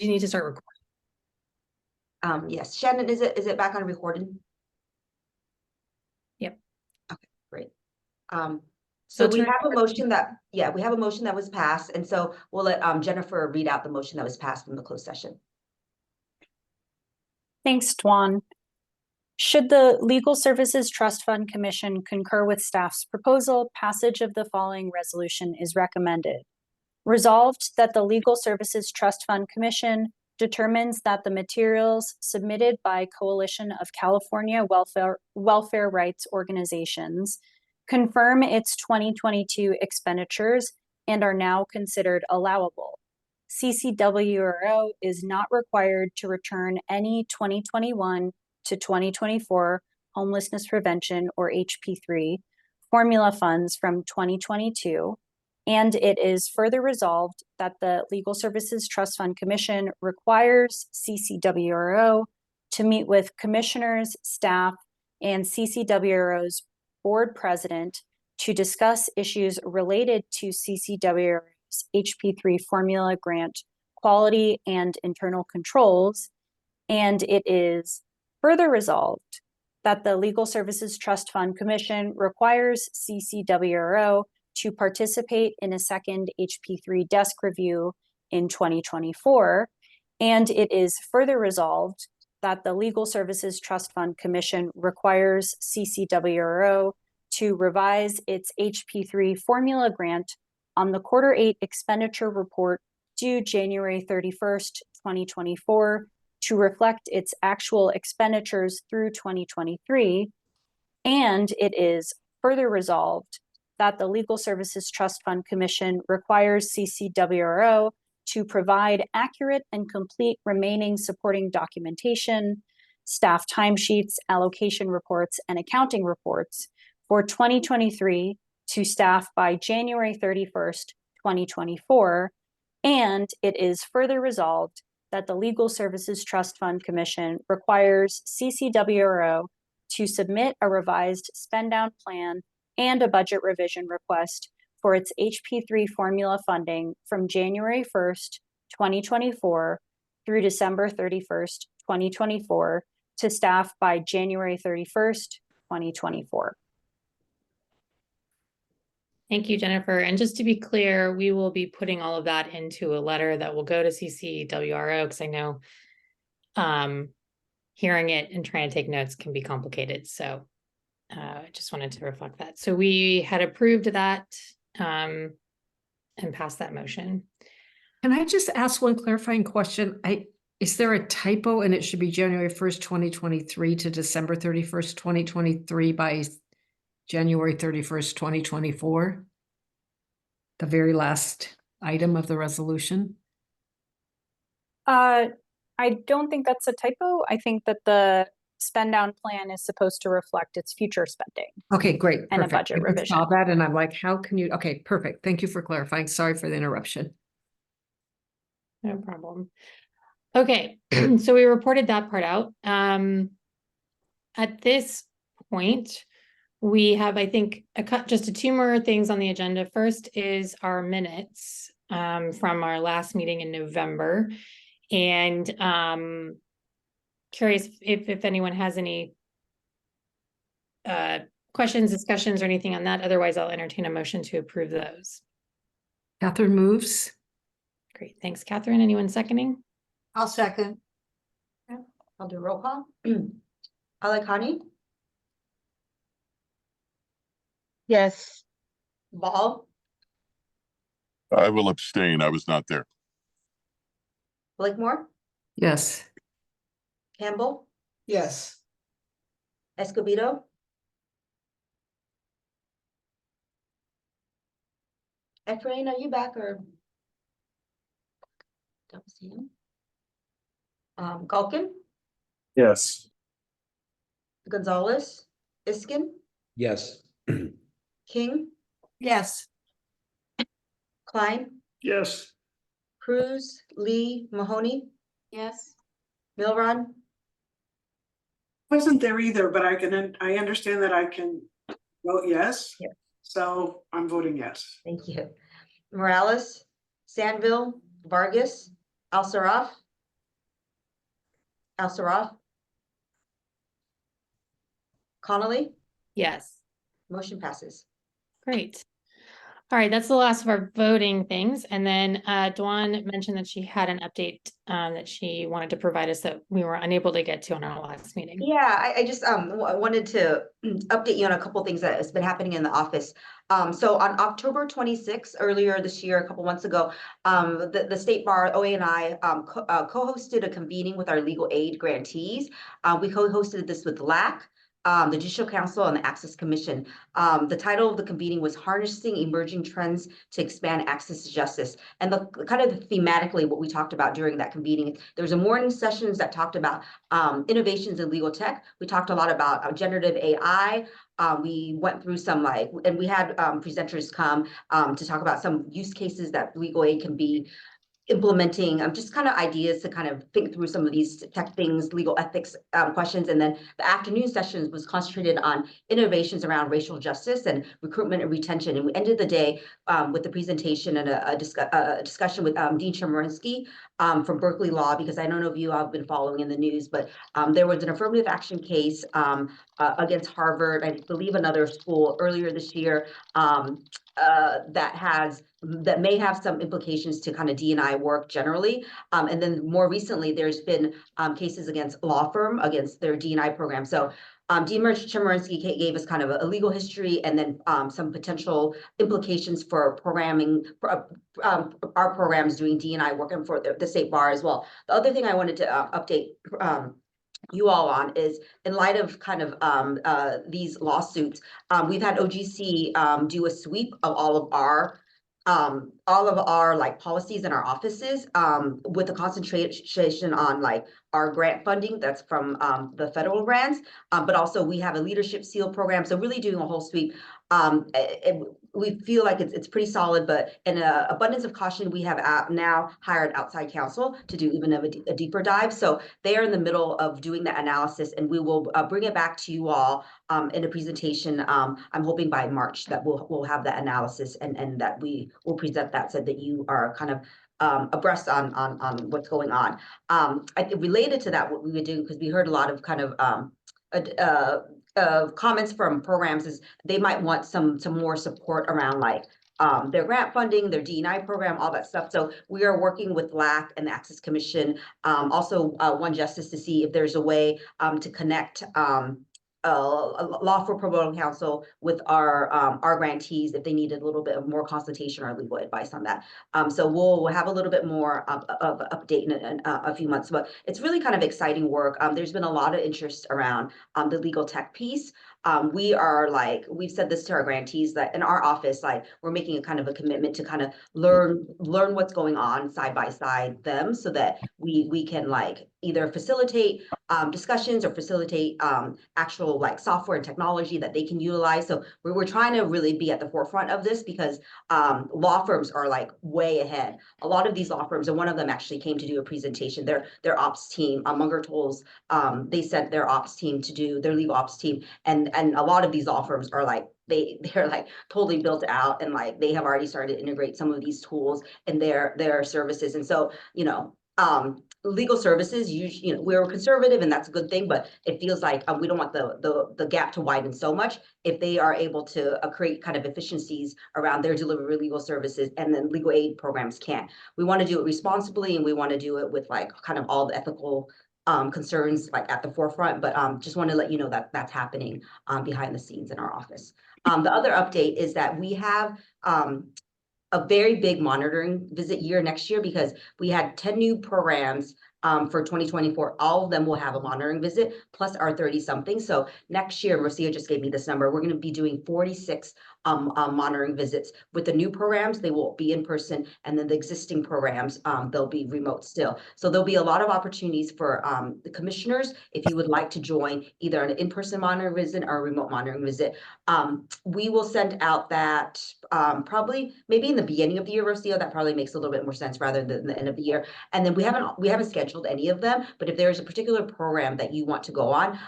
You need to start recording. Yes, Shannon, is it back on recording? Yep. Okay, great. So we have a motion that was passed, and so we'll let Jennifer read out the motion that was passed from the closed session. Thanks, Tuan. Should the Legal Services Trust Fund Commission concur with staff's proposal, passage of the following resolution is recommended. Resolved that the Legal Services Trust Fund Commission determines that the materials submitted by Coalition of California Welfare Rights Organizations confirm its 2022 expenditures and are now considered allowable. CCWRO is not required to return any 2021 to 2024 homelessness prevention, or HP3, formula funds from 2022, and it is further resolved that the Legal Services Trust Fund Commission requires CCWRO to meet with commissioners, staff, and CCWRO's board president to discuss issues related to CCWRO's HP3 formula grant quality and internal controls, and it is further resolved that the Legal Services Trust Fund Commission requires CCWRO to participate in a second HP3 desk review in 2024, and it is further resolved that the Legal Services Trust Fund Commission requires CCWRO to revise its HP3 formula grant on the Quarter 8 expenditure report due January 31st, 2024, to reflect its actual expenditures through 2023, and it is further resolved that the Legal Services Trust Fund Commission requires CCWRO to provide accurate and complete remaining supporting documentation, staff timesheets, allocation reports, and accounting reports for 2023 to staff by January 31st, 2024, and it is further resolved that the Legal Services Trust Fund Commission requires CCWRO to submit a revised spend down plan and a budget revision request for its HP3 formula funding from January 1st, 2024 through December 31st, 2024 to staff by January 31st, 2024. Thank you, Jennifer. And just to be clear, we will be putting all of that into a letter that will go to CCWRO, because I know hearing it and trying to take notes can be complicated. So I just wanted to reflect that. So we had approved that and passed that motion. Can I just ask one clarifying question? Is there a typo and it should be January 1st, 2023 to December 31st, 2023 by January 31st, 2024? The very last item of the resolution? I don't think that's a typo. I think that the spend down plan is supposed to reflect its future spending. Okay, great. And perfect. a budget revision. I saw that and I'm like, how can you? Okay, perfect. Thank you for clarifying. Sorry for the interruption. No problem. Okay, so we reported that part out. At this point, we have, I think, just two more things on the agenda. First is our minutes from our last meeting in November. And curious if anyone has any questions, discussions, or anything on that. Otherwise, I'll entertain a motion to approve those. Catherine moves. Great, thanks, Catherine. Anyone seconding? I'll second. Okay. I'll do a roll call. Alakani? Yes. Ball? I will abstain. I was not there. Blakemore? Yes. Campbell? Yes. Escobedo? Efrain, are you back or? Don't see him. Galkin? Yes. Gonzalez? Iskin? Yes. King? Yes. Klein? Yes. Cruz? Lee? Mahoney? Yes. Milron? Wasn't there either, but I understand that I can vote yes. Yep. So I'm voting yes. Thank you. Morales? Sandville? Vargas? Al-Saraf? El Connolly, Yes. motion passes. Great. All right, that's the last of our voting things. And then Dawn mentioned that she had an update that she wanted to provide us that we were unable to get to on our last meeting. Yeah, I just wanted to update you on a couple things that has been happening in the office. So on October 26th, earlier this year, a couple months ago, the State Bar, OA and I co-hosted a convening with our legal aid grantees. We co-hosted this with LAC, the Judicial Council, and the Access Commission. The title of the convening was Harnessing Emerging Trends to Expand Access to Justice. And the kind of thematically what we talked about during that convening, there was a morning sessions that talked about innovations in legal tech. We talked a lot about generative AI. We went through some and we had presenters come to talk about some use cases that legal aid can be implementing, just kind of ideas to kind of think through some of these tech things, legal ethics questions. And then the afternoon sessions was concentrated on innovations around racial justice and recruitment and retention. And we ended the day with the presentation and a discussion with Dean Chemerinsky from Berkeley Law, because I don't know if you have been following in the news, but there was an affirmative action case against Harvard, I believe another school earlier this year, that may have some implications to kind of D&I work generally. And then more recently, there's been cases against law firm against their D&I program. So Dean Chemerinsky gave us kind of a legal history and then some potential implications for programming, our programs doing D&I work and for the State Bar as well. The other thing I wanted to update you all on is, in light of kind of these lawsuits, we've had OGC do a sweep of all of our like policies in our offices with a concentration on like our grant funding that's from the federal grants, but also we have a leadership seal program. So really doing a whole sweep. We feel like it's pretty solid, but in an abundance of caution, we have now hired outside counsel to do even a deeper dive. So they are in the middle of doing that analysis, and we will bring it back to you all in a presentation. I'm hoping by March that we'll have that analysis and that we will present that so that you are kind of abreast on what's going on. I think related to that, what we would do, because we heard a lot of kind of comments from programs, is they might want some more support around like their grant funding, their D&I program, all that stuff. So we are working with LAC and the Access Commission, also One Justice, to see if there's a way to connect lawful pro bono counsel with our grantees if they needed a little bit of more consultation or legal advice on that. So we'll have a little bit more of update in a few months, but it's really kind of exciting work. There's been a lot of interest around the legal tech piece. We've said this to our grantees that in our office, like we're making a kind of a commitment to kind of learn what's going on side by side them, so that we can like either facilitate discussions or facilitate actual like software and technology that they can utilize. So we're trying to really be at the forefront of this, because law firms are like way ahead. A lot of these law firms, and one of them actually came to do a presentation, their ops team, Munger Tolles, they sent their ops team to do their legal ops team, and a lot of these law firms are like they're like totally built out, and like they have already started to integrate some of these tools in their services. And so, you know, legal services, you know, we're conservative and that's a good thing, but it feels like we don't want the gap to widen so much. If they are able to create kind of efficiencies around their delivery of legal services, and then legal aid programs can't. We want to do it responsibly, and we want to do it with like kind of all the ethical concerns like at the forefront, but just want to let you know that that's happening behind the scenes in our office. The other update is that we have a very big monitoring visit year next year, because we had 10 new programs for 2024. All of them will have a monitoring visit, plus our 30 something. So next year, Rocio just gave me this number, we're going to be doing 46 monitoring visits. With the new programs, they will be in person, and then the existing programs, they'll be remote still. So there'll be a lot of opportunities for the commissioners, if you would like to join either an in-person monitoring visit or a remote monitoring visit. We will send out that probably maybe in the beginning of the year, Rocio. That probably makes a little bit more sense rather than the end of the year. And then we haven't scheduled any of them, but if there's a particular program that you want to go on,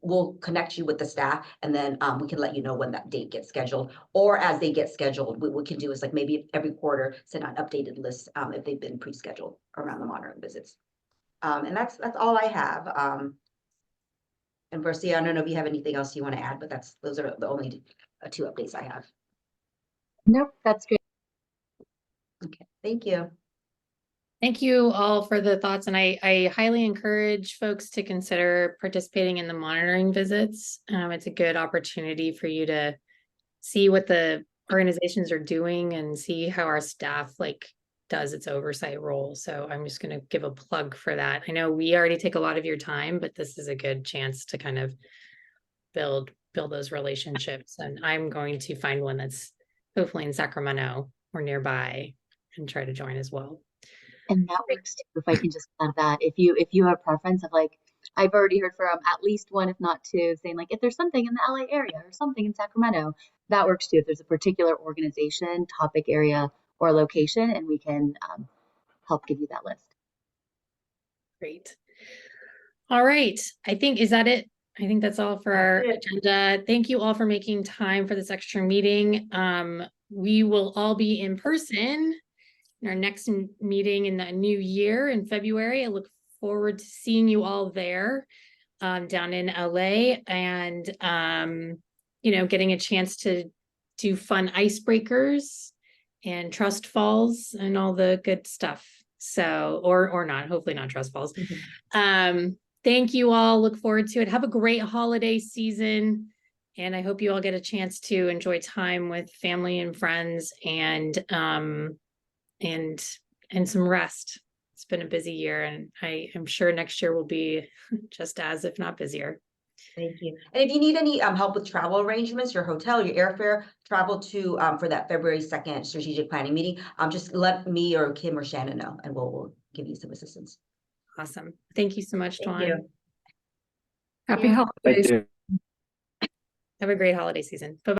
we'll connect you with the staff, and then we can let you know when that date gets scheduled. Or as they get scheduled, what we can do is like maybe every quarter send out updated lists if they've been pre-scheduled around the monitoring visits. And that's all I have. And Marcia, I don't know if you have anything else you want to add, but those are the only two updates I have. Nope, that's great. Okay, thank you. Thank you all for the thoughts, and I highly encourage folks to consider participating in the monitoring visits. It's a good opportunity for you to see what the organizations are doing and see how our staff does its oversight role. So I'm just going to give a plug for that. I know we already take a lot of your time, but this is a good chance to kind of build those relationships. And I'm going to find one that's hopefully in Sacramento or nearby and try to join as well. And that works too, if I can just add that. If you have a preference of I've already heard from at least one, if not two, saying if there's something in the LA area or something in Sacramento, that works too. If there's a particular organization, topic area, or location, and we can help give you that list. Great. All right. Is that it? I think that's all for our agenda. Thank you all for making time for this extra meeting. We will all be in person in our next meeting in the new year in February. I look forward to seeing you all there down in LA, and getting a chance to do fun icebreakers and trust falls and all the good stuff. So, or not, hopefully not trust falls. Thank you all. Look forward to it. Have a great holiday season. And I hope you all get a chance to enjoy time with family and friends and some rest. It's been a busy year, and I am sure next year will be just as, if not busier. Thank you. And if you need any help with travel arrangements, your hotel, your airfare, travel to for that February 2nd strategic planning meeting, just let me or Kim or Shannon know, and we'll give you some assistance. Awesome. Thank you so much, Thank Dawn. you. Happy Yeah. holidays. Thank you. Have a great holiday season. Bye-bye.